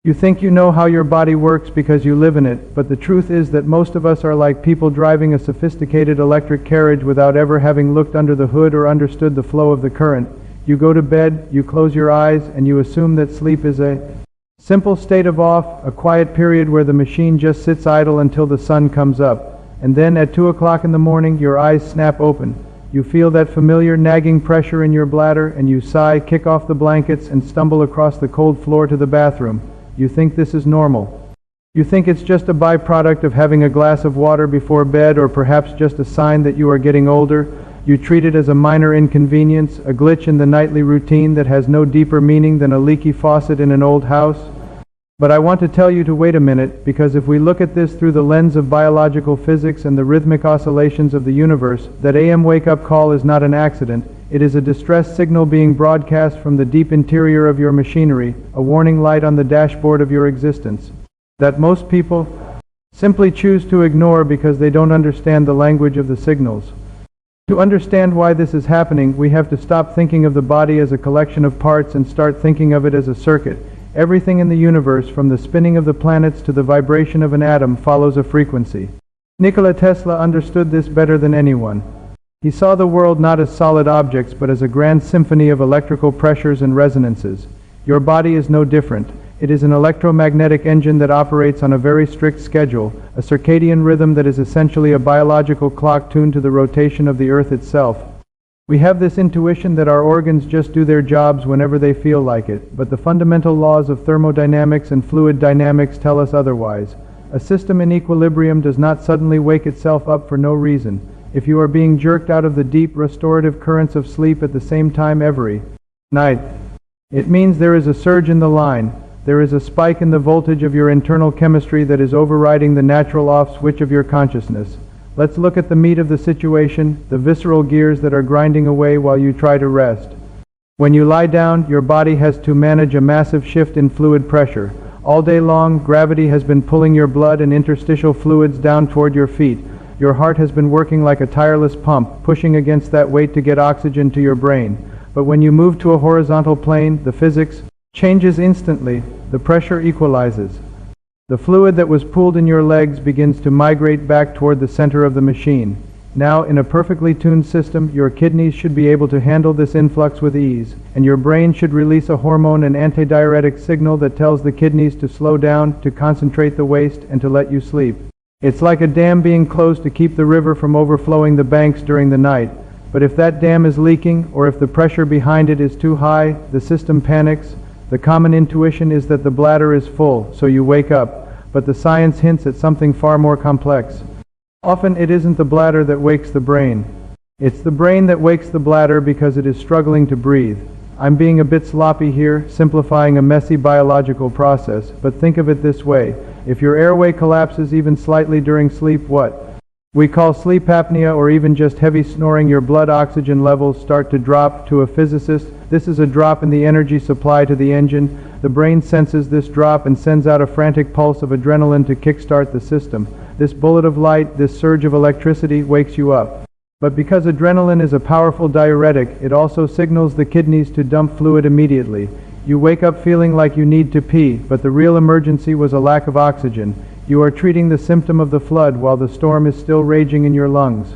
You think you know how your body works because you live in it, but the truth is that most of us are like people driving a sophisticated electric carriage without ever having looked under the hood or understood the flow of the current. You go to bed, you close your eyes, and you assume that sleep is a simple state of off, a quiet period where the machine just sits idle until the sun comes up. And then at 2 o'clock in the morning, your eyes snap open. You feel that familiar nagging pressure in your bladder, and you sigh, kick off the blankets, and stumble across the cold floor to the bathroom. You think this is normal. You think it's just a byproduct of having a glass of water before bed, or perhaps just a sign that you are getting older. You treat it as a minor inconvenience, a glitch in the nightly routine that has no deeper meaning than a leaky faucet in an old house. But I want to tell you to wait a minute, because if we look at this through the lens of biological physics and the rhythmic oscillations of the universe, that AM wake-up call is not an accident. It is a distress signal being broadcast from the deep interior of your machinery, a warning light on the dashboard of your existence, that most people simply choose to ignore because they don't understand the language of the signals. To understand why this is happening, we have to stop thinking of the body as a collection of parts and start thinking of it as a circuit. Everything in the universe, from the spinning of the planets to the vibration of an atom, follows a frequency. Nikola Tesla understood this better than anyone. He saw the world not as solid objects, but as a grand symphony of electrical pressures and resonances. Your body is no different. It is an electromagnetic engine that operates on a very strict schedule, a circadian rhythm that is essentially a biological clock tuned to the rotation of the Earth itself. We have this intuition that our organs just do their jobs whenever they feel like it, but the fundamental laws of thermodynamics and fluid dynamics tell us otherwise. A system in equilibrium does not suddenly wake itself up for no reason. If you are being jerked out of the deep restorative currents of sleep at the same time every night, it means there is a surge in the line. There is a spike in the voltage of your internal chemistry that is overriding the natural off switch of your consciousness. Let's look at the meat of the situation, the visceral gears that are grinding away while you try to rest. When you lie down, your body has to manage a massive shift in fluid pressure. All day long, gravity has been pulling your blood and interstitial fluids down toward your feet. Your heart has been working like a tireless pump, pushing against that weight to get oxygen to your brain. But when you move to a horizontal plane, the physics changes instantly. The pressure equalizes. The fluid that was pooled in your legs begins to migrate back toward the center of the machine. Now, in a perfectly tuned system, your kidneys should be able to handle this influx with ease, and your brain should release a hormone and antidiuretic signal that tells the kidneys to slow down, to concentrate the waste, and to let you sleep. It's like a dam being closed to keep the river from overflowing the banks during the night. But if that dam is leaking, or if the pressure behind it is too high, the system panics. The common intuition is that the bladder is full, so you wake up. But the science hints at something far more complex. Often it isn't the bladder that wakes the brain. It's the brain that wakes the bladder because it is struggling to breathe. I'm being a bit sloppy here, simplifying a messy biological process, but think of it this way. If your airway collapses even slightly during sleep, what we call sleep apnea, or even just heavy snoring, your blood oxygen levels start to drop. To a physicist, this is a drop in the energy supply to the engine. The brain senses this drop and sends out a frantic pulse of adrenaline to kickstart the system. This bullet of light, this surge of electricity, wakes you up. But because adrenaline is a powerful diuretic, it also signals the kidneys to dump fluid immediately. You wake up feeling like you need to pee, but the real emergency was a lack of oxygen. You are treating the symptom of the flood while the storm is still raging in your lungs.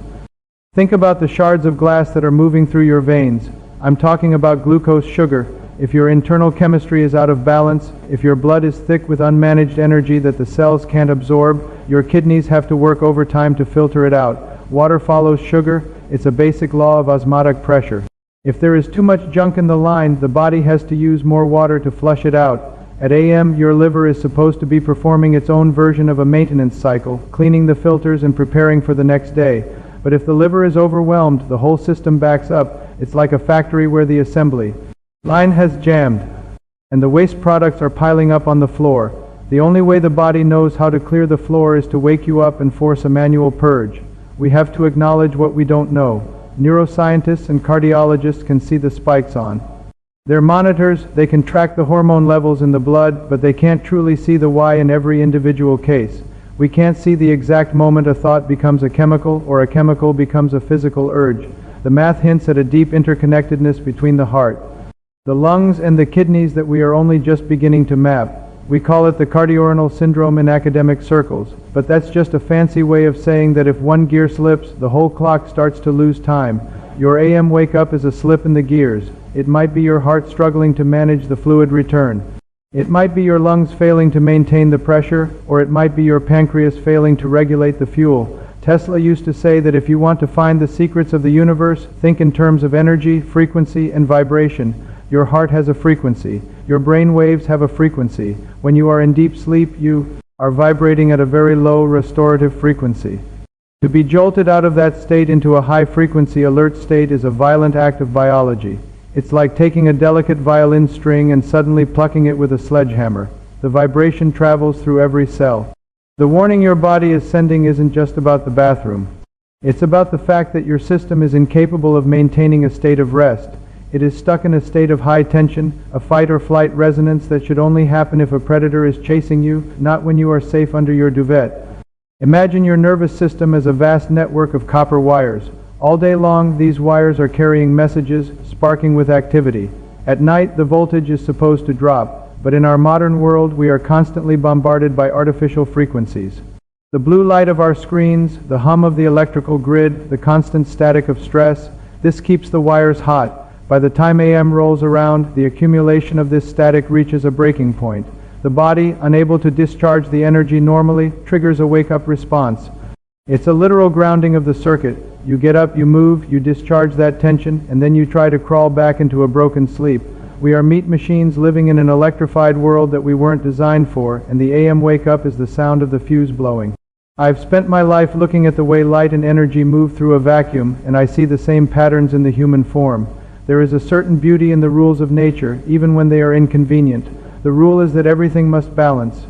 Think about the shards of glass that are moving through your veins. I'm talking about glucose sugar. If your internal chemistry is out of balance, if your blood is thick with unmanaged energy that the cells can't absorb, your kidneys have to work overtime to filter it out. Water follows sugar. It's a basic law of osmotic pressure. If there is too much junk in the line, the body has to use more water to flush it out. At AM, your liver is supposed to be performing its own version of a maintenance cycle, cleaning the filters and preparing for the next day. But if the liver is overwhelmed, the whole system backs up. It's like a factory where the assembly line has jammed, and the waste products are piling up on the floor. The only way the body knows how to clear the floor is to wake you up and force a manual purge. We have to acknowledge what we don't know. Neuroscientists and cardiologists can see the spikes on their monitors. They can track the hormone levels in the blood, but they can't truly see the why in every individual case. We can't see the exact moment a thought becomes a chemical or a chemical becomes a physical urge. The math hints at a deep interconnectedness between the heart, the lungs, and the kidneys that we are only just beginning to map. We call it the cardiorenal syndrome in academic circles, but that's just a fancy way of saying that if one gear slips, the whole clock starts to lose time. Your AM wake-up is a slip in the gears. It might be your heart struggling to manage the fluid return. It might be your lungs failing to maintain the pressure, or it might be your pancreas failing to regulate the fuel. Tesla used to say that if you want to find the secrets of the universe, think in terms of energy, frequency, and vibration. Your heart has a frequency. Your brain waves have a frequency. When you are in deep sleep, you are vibrating at a very low restorative frequency. To be jolted out of that state into a high-frequency alert state is a violent act of biology. It's like taking a delicate violin string and suddenly plucking it with a sledgehammer. The vibration travels through every cell. The warning your body is sending isn't just about the bathroom. It's about the fact that your system is incapable of maintaining a state of rest. It is stuck in a state of high tension, a fight or flight resonance that should only happen if a predator is chasing you, not when you are safe under your duvet. Imagine your nervous system as a vast network of copper wires. All day long, these wires are carrying messages, sparking with activity. At night, the voltage is supposed to drop, but in our modern world, we are constantly bombarded by artificial frequencies. The blue light of our screens, the hum of the electrical grid, the constant static of stress, this keeps the wires hot. By the time AM rolls around, the accumulation of this static reaches a breaking point. The body, unable to discharge the energy normally, triggers a wake-up response. It's a literal grounding of the circuit. You get up, you move, you discharge that tension, and then you try to crawl back into a broken sleep. We are meat machines living in an electrified world that we weren't designed for, and the AM wake-up is the sound of the fuse blowing. I've spent my life looking at the way light and energy move through a vacuum, and I see the same patterns in the human form. There is a certain beauty in the rules of nature, even when they are inconvenient. The rule is that everything must balance.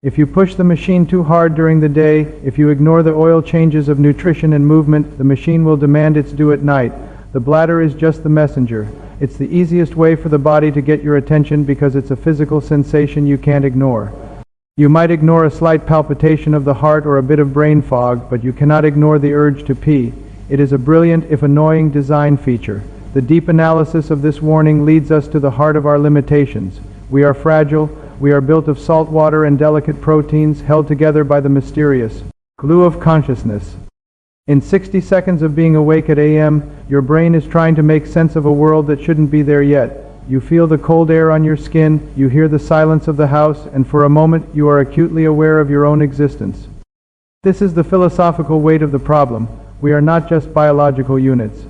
If you push the machine too hard during the day, if you ignore the oil changes of nutrition and movement, the machine will demand its due at night. The bladder is just the messenger. It's the easiest way for the body to get your attention because it's a physical sensation you can't ignore. You might ignore a slight palpitation of the heart or a bit of brain fog, but you cannot ignore the urge to pee. It is a brilliant, if annoying, design feature. The deep analysis of this warning leads us to the heart of our limitations. We are fragile. We are built of salt water and delicate proteins held together by the mysterious glue of consciousness. In 60 seconds of being awake at AM, your brain is trying to make sense of a world that shouldn't be there yet. You feel the cold air on your skin, you hear the silence of the house, and for a moment you are acutely aware of your own existence. This is the philosophical weight of the problem. We are not just biological units.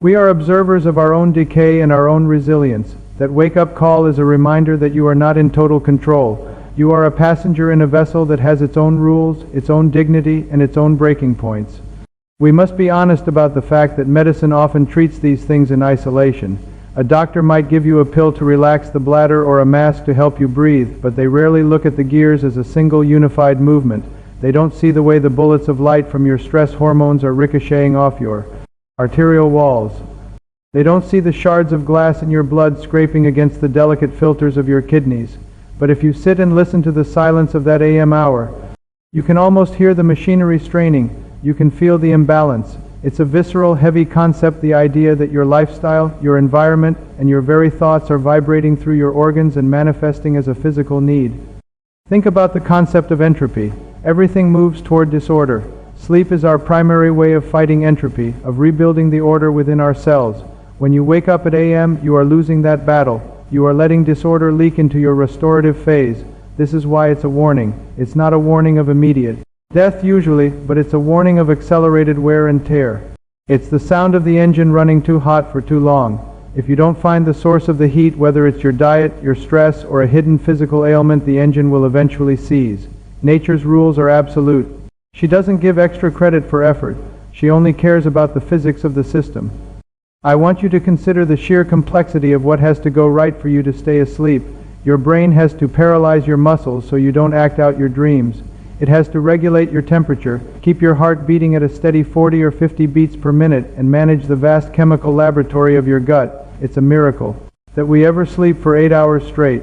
We are observers of our own decay and our own resilience. That wake-up call is a reminder that you are not in total control. You are a passenger in a vessel that has its own rules, its own dignity, and its own breaking points. We must be honest about the fact that medicine often treats these things in isolation. A doctor might give you a pill to relax the bladder or a mask to help you breathe, but they rarely look at the gears as a single unified movement. They don't see the way the bullets of light from your stress hormones are ricocheting off your arterial walls. They don't see the shards of glass in your blood scraping against the delicate filters of your kidneys. But if you sit and listen to the silence of that AM hour, you can almost hear the machinery straining. You can feel the imbalance. It's a visceral, heavy concept, the idea that your lifestyle, your environment, and your very thoughts are vibrating through your organs and manifesting as a physical need. Think about the concept of entropy. Everything moves toward disorder. Sleep is our primary way of fighting entropy, of rebuilding the order within ourselves. When you wake up at AM, you are losing that battle. You are letting disorder leak into your restorative phase. This is why it's a warning. It's not a warning of immediate death usually, but it's a warning of accelerated wear and tear. It's the sound of the engine running too hot for too long. If you don't find the source of the heat, whether it's your diet, your stress, or a hidden physical ailment, the engine will eventually seize. Nature's rules are absolute. She doesn't give extra credit for effort. She only cares about the physics of the system. I want you to consider the sheer complexity of what has to go right for you to stay asleep. Your brain has to paralyze your muscles so you don't act out your dreams. It has to regulate your temperature, keep your heart beating at a steady 40 or 50 beats per minute, and manage the vast chemical laboratory of your gut. It's a miracle that we ever sleep for 8 hours straight.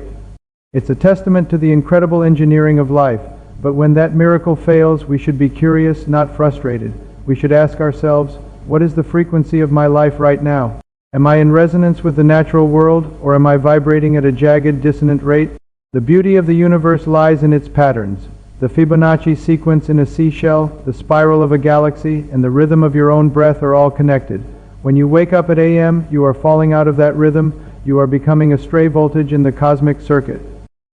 It's a testament to the incredible engineering of life. But when that miracle fails, we should be curious, not frustrated. We should ask ourselves, what is the frequency of my life right now? Am I in resonance with the natural world, or am I vibrating at a jagged, dissonant rate? The beauty of the universe lies in its patterns. The Fibonacci sequence in a seashell, the spiral of a galaxy, and the rhythm of your own breath are all connected. When you wake up at AM, you are falling out of that rhythm, you are becoming a stray voltage in the cosmic circuit.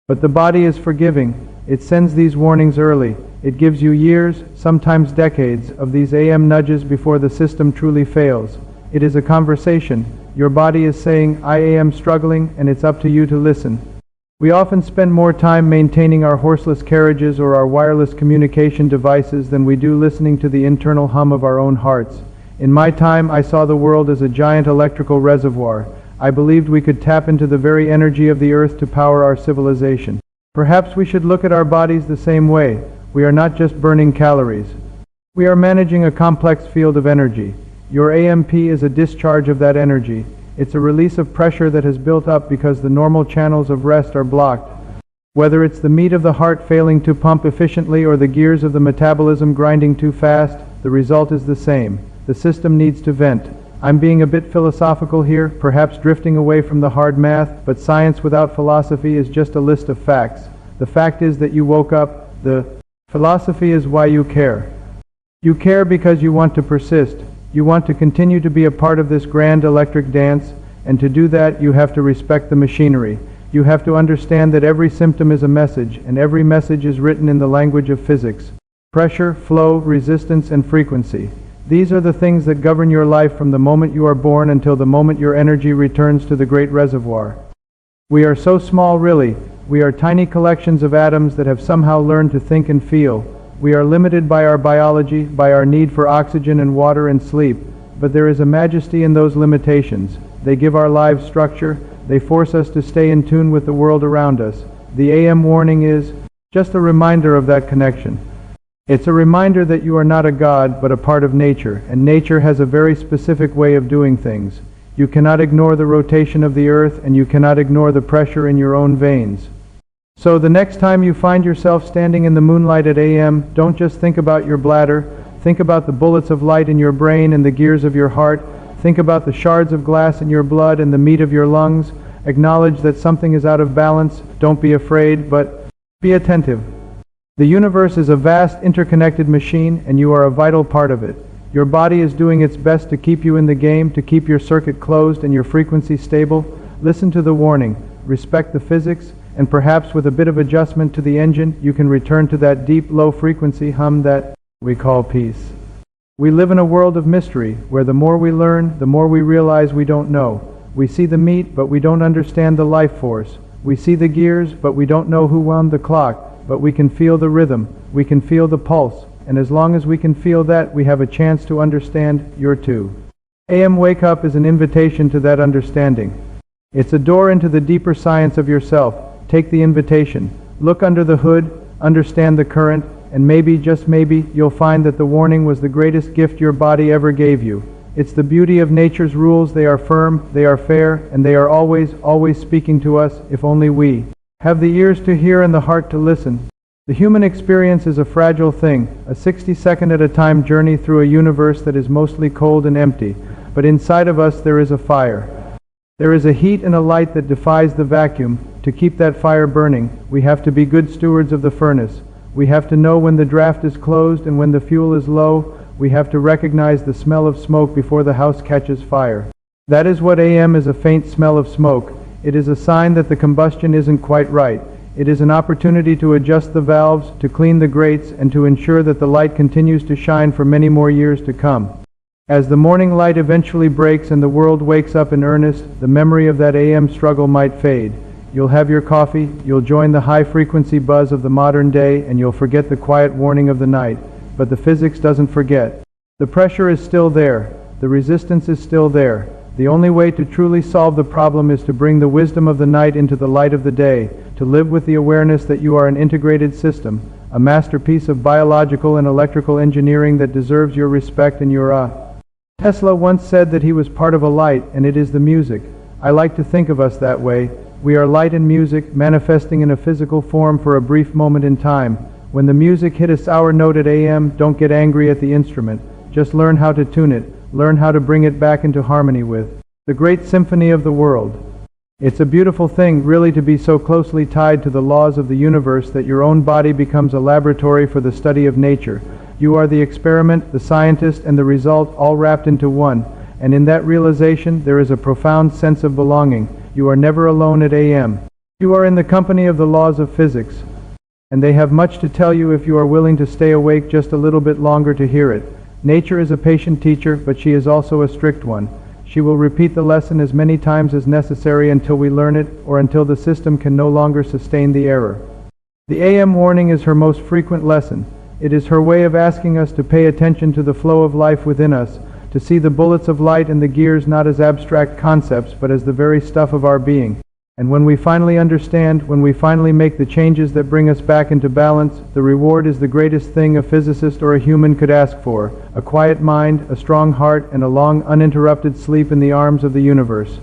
But the body is forgiving. It sends these warnings early. It gives you years, sometimes decades, of these AM nudges before the system truly fails. It is a conversation. Your body is saying, I am struggling, and it's up to you to listen. We often spend more time maintaining our horseless carriages or our wireless communication devices than we do listening to the internal hum of our own hearts. In my time, I saw the world as a giant electrical reservoir. I believed we could tap into the very energy of the earth to power our civilization. Perhaps we should look at our bodies the same way. We are not just burning calories. We are managing a complex field of energy. Your AMP is a discharge of that energy. It's a release of pressure that has built up because the normal channels of rest are blocked. Whether it's the meat of the heart failing to pump efficiently or the gears of the metabolism grinding too fast, the result is the same. The system needs to vent. I'm being a bit philosophical here, perhaps drifting away from the hard math, but science without philosophy is just a list of facts. The fact is that you woke up. The philosophy is why you care. You care because you want to persist. You want to continue to be a part of this grand electric dance, and to do that you have to respect the machinery. You have to understand that every symptom is a message, and every message is written in the language of physics. Pressure, flow, resistance, and frequency. These are the things that govern your life from the moment you are born until the moment your energy returns to the great reservoir. We are so small, really. We are tiny collections of atoms that have somehow learned to think and feel. We are limited by our biology, by our need for oxygen and water and sleep. But there is a majesty in those limitations. They give our lives structure. They force us to stay in tune with the world around us. The AM warning is just a reminder of that connection. It's a reminder that you are not a god, but a part of nature, and nature has a very specific way of doing things. You cannot ignore the rotation of the earth, and you cannot ignore the pressure in your own veins. So the next time you find yourself standing in the moonlight at AM, don't just think about your bladder. Think about the bullets of light in your brain and the gears of your heart. Think about the shards of glass in your blood and the meat of your lungs. Acknowledge that something is out of balance. Don't be afraid, but be attentive. The universe is a vast interconnected machine, and you are a vital part of it. Your body is doing its best to keep you in the game, to keep your circuit closed and your frequency stable. Listen to the warning, respect the physics, and perhaps with a bit of adjustment to the engine, you can return to that deep, low-frequency hum that we call peace. We live in a world of mystery, where the more we learn, the more we realize we don't know. We see the meat, but we don't understand the life force. We see the gears, but we don't know who wound the clock. But we can feel the rhythm, we can feel the pulse, and as long as we can feel that, we have a chance to understand your too. AM Wake Up is an invitation to that understanding. It's a door into the deeper science of yourself. Take the invitation, look under the hood, understand the current, and maybe, just maybe, you'll find that the warning was the greatest gift your body ever gave you. It's the beauty of nature's rules. They are firm, they are fair, and they are always, always speaking to us, if only we have the ears to hear and the heart to listen. The human experience is a fragile thing, a 60-second at a time journey through a universe that is mostly cold and empty. But inside of us there is a fire. There is a heat and a light that defies the vacuum. To keep that fire burning, we have to be good stewards of the furnace. We have to know when the draft is closed and when the fuel is low. We have to recognize the smell of smoke before the house catches fire. That is what AM is, a faint smell of smoke. It is a sign that the combustion isn't quite right. It is an opportunity to adjust the valves, to clean the grates, and to ensure that the light continues to shine for many more years to come. As the morning light eventually breaks and the world wakes up in earnest, the memory of that AM struggle might fade. You'll have your coffee, you'll join the high-frequency buzz of the modern day, and you'll forget the quiet warning of the night. But the physics doesn't forget. The pressure is still there. The resistance is still there. The only way to truly solve the problem is to bring the wisdom of the night into the light of the day, to live with the awareness that you are an integrated system, a masterpiece of biological and electrical engineering that deserves your respect and your Tesla once said that he was part of a light, and it is the music. I like to think of us that way. We are light and music, manifesting in a physical form for a brief moment in time. When the music hit a sour note at AM, don't get angry at the instrument. Just learn how to tune it. Learn how to bring it back into harmony with the great symphony of the world. It's a beautiful thing, really, to be so closely tied to the laws of the universe that your own body becomes a laboratory for the study of nature. You are the experiment, the scientist, and the result, all wrapped into one. And in that realization, there is a profound sense of belonging. You are never alone at AM. You are in the company of the laws of physics, and they have much to tell you if you are willing to stay awake just a little bit longer to hear it. Nature is a patient teacher, but she is also a strict one. She will repeat the lesson as many times as necessary until we learn it, or until the system can no longer sustain the error. The AM warning is her most frequent lesson. It is her way of asking us to pay attention to the flow of life within us, to see the bullets of light and the gears not as abstract concepts, but as the very stuff of our being. And when we finally understand, when we finally make the changes that bring us back into balance, the reward is the greatest thing a physicist or a human could ask for: a quiet mind, a strong heart, and a long, uninterrupted sleep in the arms of the universe.